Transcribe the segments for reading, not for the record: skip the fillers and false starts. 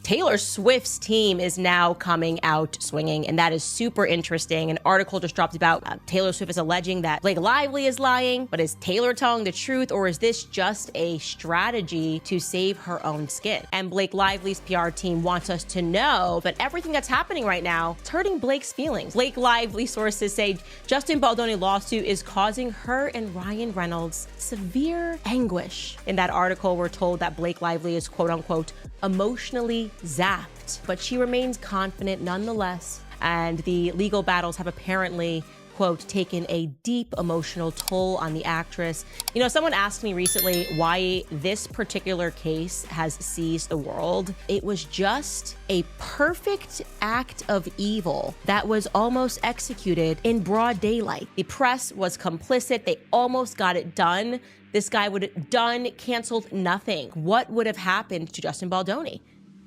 Taylor Swift's team is now coming out swinging, and that is super interesting. An article just dropped about Taylor Swift is alleging that Blake Lively is lying, but is Taylor telling the truth, or is this just a strategy to save her own skin? And Blake Lively's PR team wants us to know that everything that's happening right now is hurting Blake's feelings. Blake Lively sources say Justin Baldoni lawsuit is causing her and Ryan Reynolds severe anguish. In that article, we're told that Blake Lively is quote unquote emotionally zapped, but she remains confident nonetheless. And the legal battles have apparently, quote, taken a deep emotional toll on the actress. You know, someone asked me recently why this particular case has seized the world. It was just a perfect act of evil that was almost executed in broad daylight. The press was complicit. They almost got it done. This guy would have done, canceled nothing. What would have happened to Justin Baldoni?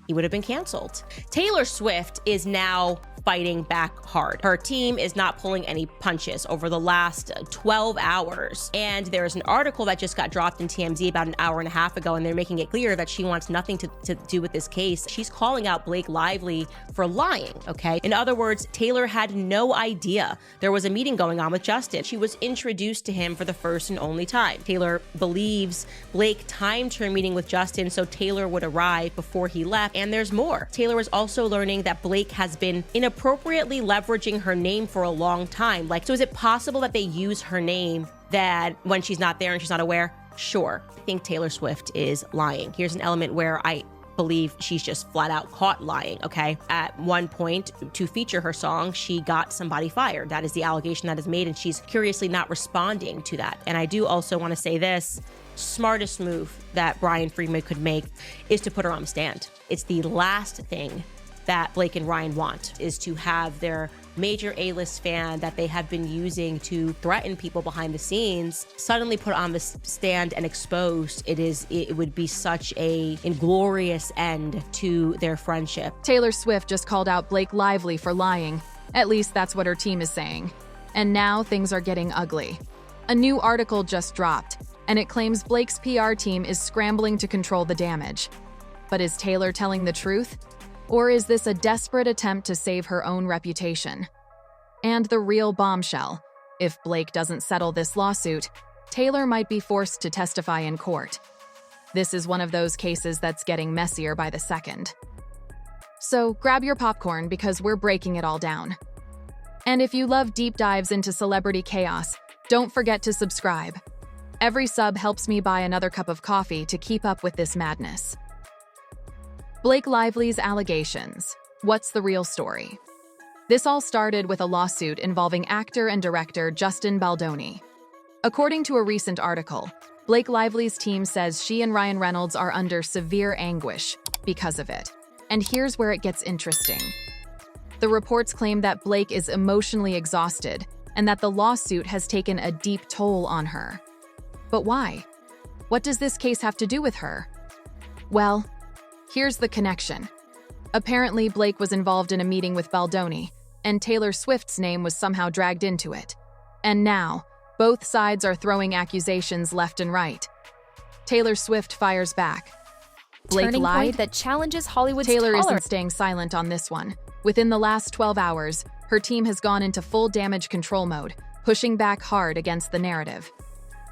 He would have been canceled. Taylor Swift is now fighting back hard. Her team is not pulling any punches over the last 12 hours. And there's an article that just got dropped in TMZ about an hour and a half ago, and they're making it clear that she wants nothing to do with this case. She's calling out Blake Lively for lying, okay? In other words, Taylor had no idea there was a meeting going on with Justin. She was introduced to him for the first and only time. Taylor believes Blake timed her meeting with Justin so Taylor would arrive before he left, and there's more. Taylor is also learning that Blake has been inappropriately leveraging her name for a long time. So is it possible that they use her name that when she's not there and she's not aware? Sure. I think Taylor Swift is lying. Here's an element where I believe she's just flat out caught lying, okay? At one point, to feature her song, she got somebody fired. That is the allegation that is made, and she's curiously not responding to that. And I do also want to say this, smartest move that Brian Friedman could make is to put her on the stand. It's the last thing that Blake and Ryan want, is to have their major A-list fan that they have been using to threaten people behind the scenes suddenly put on the stand and exposed. It would be such a inglorious end to their friendship. Taylor Swift just called out Blake Lively for lying. At least that's what her team is saying. And now things are getting ugly. A new article just dropped, and it claims Blake's PR team is scrambling to control the damage. But is Taylor telling the truth? Or is this a desperate attempt to save her own reputation? And the real bombshell: if Blake doesn't settle this lawsuit, Taylor might be forced to testify in court. This is one of those cases that's getting messier by the second. So grab your popcorn because we're breaking it all down. And if you love deep dives into celebrity chaos, don't forget to subscribe. Every sub helps me buy another cup of coffee to keep up with this madness. Blake Lively's allegations. What's the real story? This all started with a lawsuit involving actor and director Justin Baldoni. According to a recent article, Blake Lively's team says she and Ryan Reynolds are under severe anguish because of it. And here's where it gets interesting. The reports claim that Blake is emotionally exhausted and that the lawsuit has taken a deep toll on her. But why? What does this case have to do with her? Well, here's the connection. Apparently, Blake was involved in a meeting with Baldoni, and Taylor Swift's name was somehow dragged into it. And now, both sides are throwing accusations left and right. Taylor Swift fires back. Blake Turning lied? point that challenges Hollywood's Taylor isn't tolerance. staying silent on this one. Within the last 12 hours, her team has gone into full damage control mode, pushing back hard against the narrative.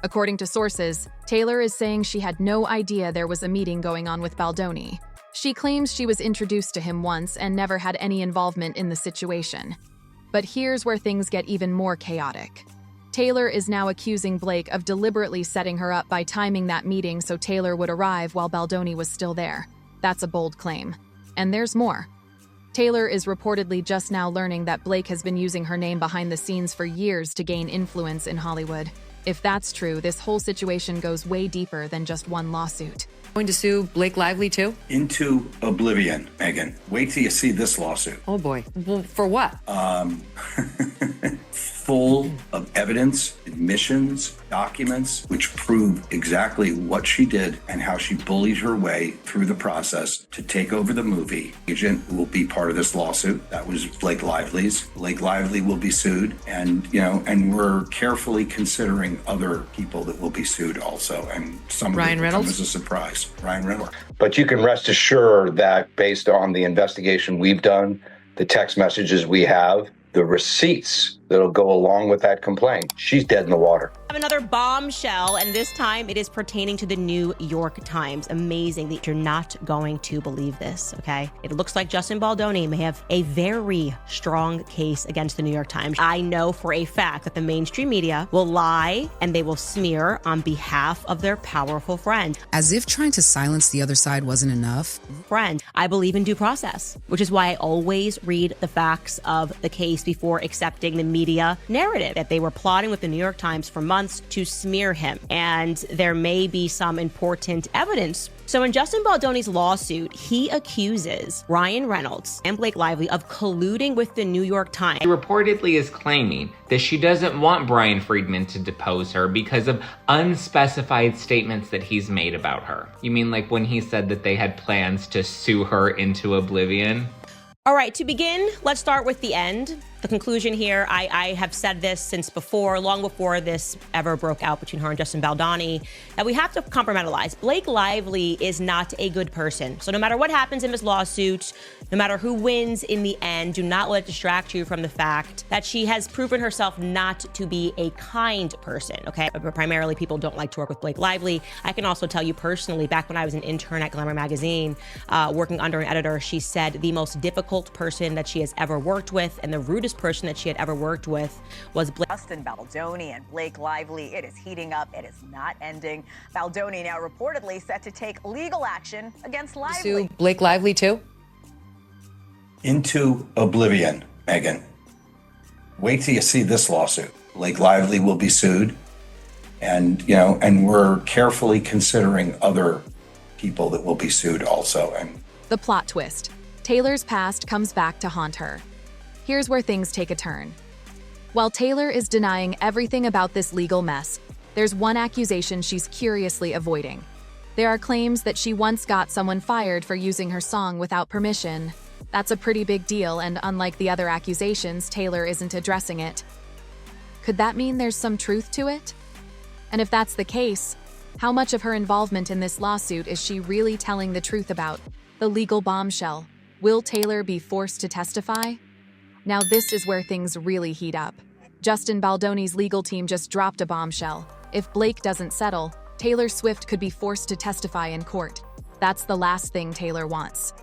According to sources, Taylor is saying she had no idea there was a meeting going on with Baldoni. She claims she was introduced to him once and never had any involvement in the situation. But here's where things get even more chaotic. Taylor is now accusing Blake of deliberately setting her up by timing that meeting so Taylor would arrive while Baldoni was still there. That's a bold claim. And there's more. Taylor is reportedly just now learning that Blake has been using her name behind the scenes for years to gain influence in Hollywood. If that's true, this whole situation goes way deeper than just one lawsuit. Going to sue Blake Lively too? Into oblivion, Megan. Wait till you see this lawsuit. Oh boy. Well, for what? full of evidence, admissions, documents, which prove exactly what she did and how she bullied her way through the process to take over the movie. Agent will be part of this lawsuit. That was Blake Lively's. Blake Lively will be sued, and we're carefully considering other people that will be sued also, and some of Ryan it will come Reynolds? as a surprise. Ryan Reynolds. But you can rest assured that based on the investigation we've done, the text messages we have, the receipts that'll go along with that complaint, she's dead in the water. I have another bombshell, and this time it is pertaining to the New York Times. Amazing that you're not going to believe this, okay? It looks like Justin Baldoni may have a very strong case against the New York Times. I know for a fact that the mainstream media will lie and they will smear on behalf of their powerful friend. As if trying to silence the other side wasn't enough. Friend, I believe in due process, which is why I always read the facts of the case before accepting the media narrative that they were plotting with the New York Times for months to smear him, and there may be some important evidence. So in Justin Baldoni's lawsuit, he accuses Ryan Reynolds and Blake Lively of colluding with the New York Times. She reportedly is claiming that she doesn't want Brian Friedman to depose her because of unspecified statements that he's made about her. You mean like when he said that they had plans to sue her into oblivion? All right, to begin, let's start with the end. The conclusion here, I have said this since before, long before this ever broke out between her and Justin Baldoni, that we have to compartmentalize. Blake Lively is not a good person. So no matter what happens in this lawsuit, no matter who wins in the end, do not let it distract you from the fact that she has proven herself not to be a kind person, okay? But primarily, people don't like to work with Blake Lively. I can also tell you personally, back when I was an intern at Glamour magazine, working under an editor, she said the most difficult person that she has ever worked with and the rudest person that she had ever worked with was Blake. Justin Baldoni and Blake Lively. It is heating up. It is not ending. Baldoni now reportedly set to take legal action against Lively. Sue Blake Lively too? Into oblivion, Megan. Wait till you see this lawsuit. Blake Lively will be sued, and we're carefully considering other people that will be sued also. And The plot twist. Taylor's past comes back to haunt her. Here's where things take a turn. While Taylor is denying everything about this legal mess, there's one accusation she's curiously avoiding. There are claims that she once got someone fired for using her song without permission. That's a pretty big deal, and unlike the other accusations, Taylor isn't addressing it. Could that mean there's some truth to it? And if that's the case, how much of her involvement in this lawsuit is she really telling the truth about? The legal bombshell. Will Taylor be forced to testify? Now this is where things really heat up. Justin Baldoni's legal team just dropped a bombshell. If Blake doesn't settle, Taylor Swift could be forced to testify in court. That's the last thing Taylor wants.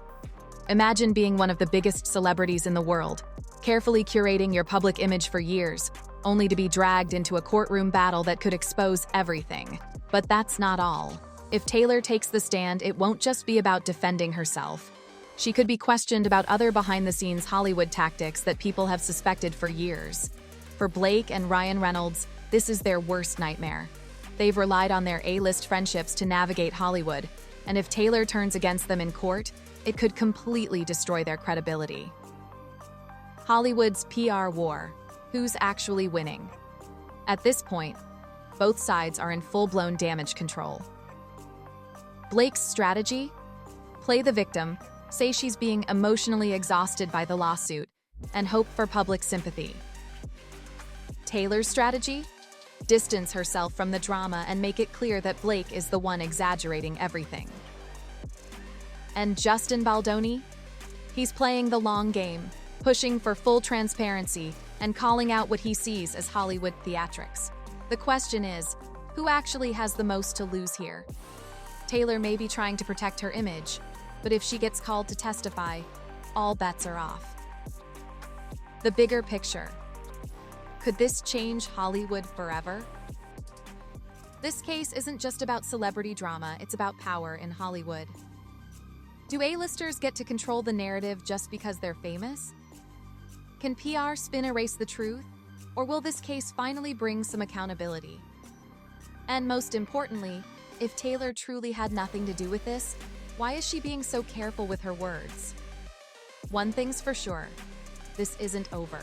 Imagine being one of the biggest celebrities in the world, carefully curating your public image for years, only to be dragged into a courtroom battle that could expose everything. But that's not all. If Taylor takes the stand, it won't just be about defending herself. She could be questioned about other behind-the-scenes Hollywood tactics that people have suspected for years. For Blake and Ryan Reynolds, this is their worst nightmare. They've relied on their A-list friendships to navigate Hollywood, and if Taylor turns against them in court, it could completely destroy their credibility. Hollywood's PR war. Who's actually winning? At this point, both sides are in full-blown damage control. Blake's strategy? Play the victim, say she's being emotionally exhausted by the lawsuit, and hope for public sympathy. Taylor's strategy? Distance herself from the drama and make it clear that Blake is the one exaggerating everything. And Justin Baldoni? He's playing the long game, pushing for full transparency and calling out what he sees as Hollywood theatrics. The question is, who actually has the most to lose here? Taylor may be trying to protect her image, but if she gets called to testify, all bets are off. The bigger picture. Could this change Hollywood forever? This case isn't just about celebrity drama, it's about power in Hollywood. Do A-listers get to control the narrative just because they're famous? Can PR spin erase the truth? Or will this case finally bring some accountability? And most importantly, if Taylor truly had nothing to do with this, why is she being so careful with her words? One thing's for sure, this isn't over.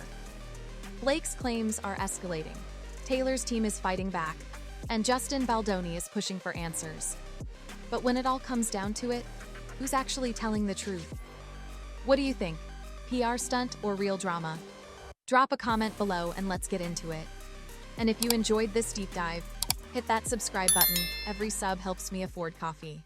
Blake's claims are escalating. Taylor's team is fighting back, and Justin Baldoni is pushing for answers. But when it all comes down to it, who's actually telling the truth? What do you think? PR stunt or real drama? Drop a comment below and let's get into it. And if you enjoyed this deep dive, hit that subscribe button. Every sub helps me afford coffee.